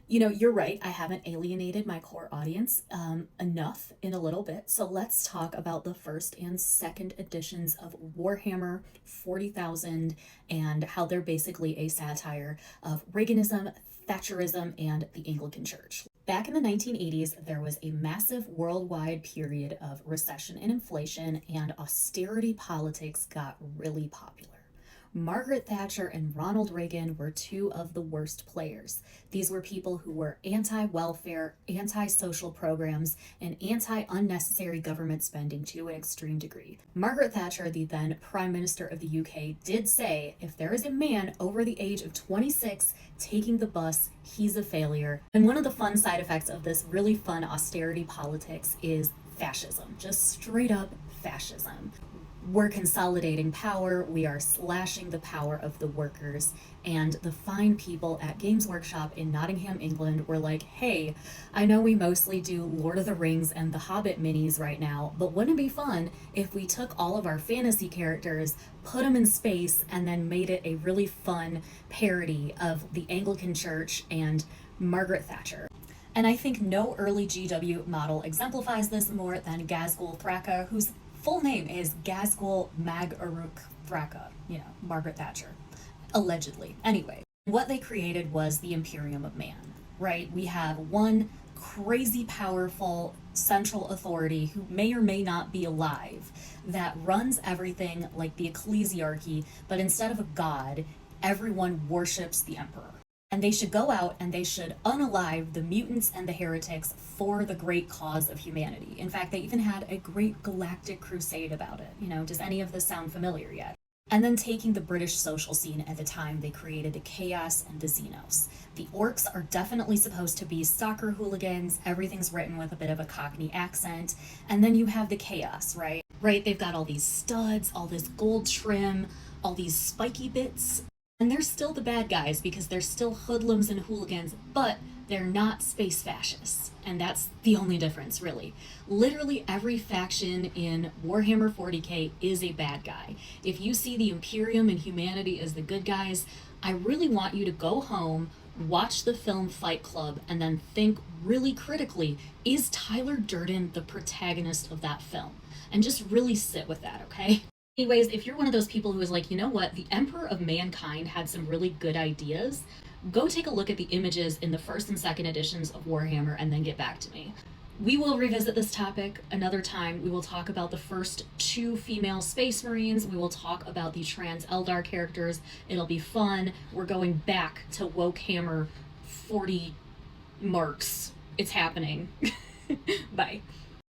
You know, you're right. I haven't alienated my core audience enough in a little bit. So let's talk about the first and second editions of Warhammer 40,000 and how they're basically a satire of Reaganism, Thatcherism, and the Anglican Church. Back in the 1980s, there was a massive worldwide period of recession and inflation, and austerity politics got really popular. Margaret Thatcher and Ronald Reagan were two of the worst players. These were people who were anti welfare, anti social programs, and anti unnecessary government spending to an extreme degree. Margaret Thatcher, the then Prime Minister of the UK, did say if there is a man over the age of 26 taking the bus, he's a failure. And one of the fun side effects of this really fun austerity politics is fascism, just straight up fascism. We're consolidating power, we are slashing the power of the workers, and the fine people at Games Workshop in Nottingham, England were like, hey, I know we mostly do Lord of the Rings and the Hobbit minis right now, but wouldn't it be fun if we took all of our fantasy characters, put them in space, and then made it a really fun parody of the Anglican Church and Margaret Thatcher? And I think no early GW model exemplifies this more than Gazgul Thraka, whose full name is Gazgul Mag Uruk Thraka, Margaret Thatcher, allegedly. Anyway, what they created was the Imperium of Man, right? We have one crazy powerful central authority who may or may not be alive that runs everything like the ecclesiarchy, but instead of a god, everyone worships the emperor. And they should go out and they should unalive the mutants and the heretics for the great cause of humanity. In fact, they even had a great galactic crusade about it. Does any of this sound familiar yet? And then taking the British social scene at the time, they created the Chaos and the Xenos. The orcs are definitely supposed to be soccer hooligans. Everything's written with a bit of a Cockney accent. And then you have the Chaos, right? Right, they've got all these studs, all this gold trim, all these spiky bits. And they're still the bad guys because they're still hoodlums and hooligans, but they're not space fascists. And that's the only difference, really. Literally every faction in Warhammer 40k is a bad guy. If you see the Imperium and humanity as the good guys, I really want you to go home, watch the film Fight Club, and then think really critically, is Tyler Durden the protagonist of that film? And just really sit with that, okay? Anyways, if you're one of those people who is like, you know what, the Emperor of Mankind had some really good ideas, go take a look at the images in the first and second editions of Warhammer and then get back to me. We will revisit this topic another time. We will talk about the first two female Space Marines. We will talk about the trans Eldar characters. It'll be fun. We're going back to Wokehammer 40 marks. It's happening. Bye.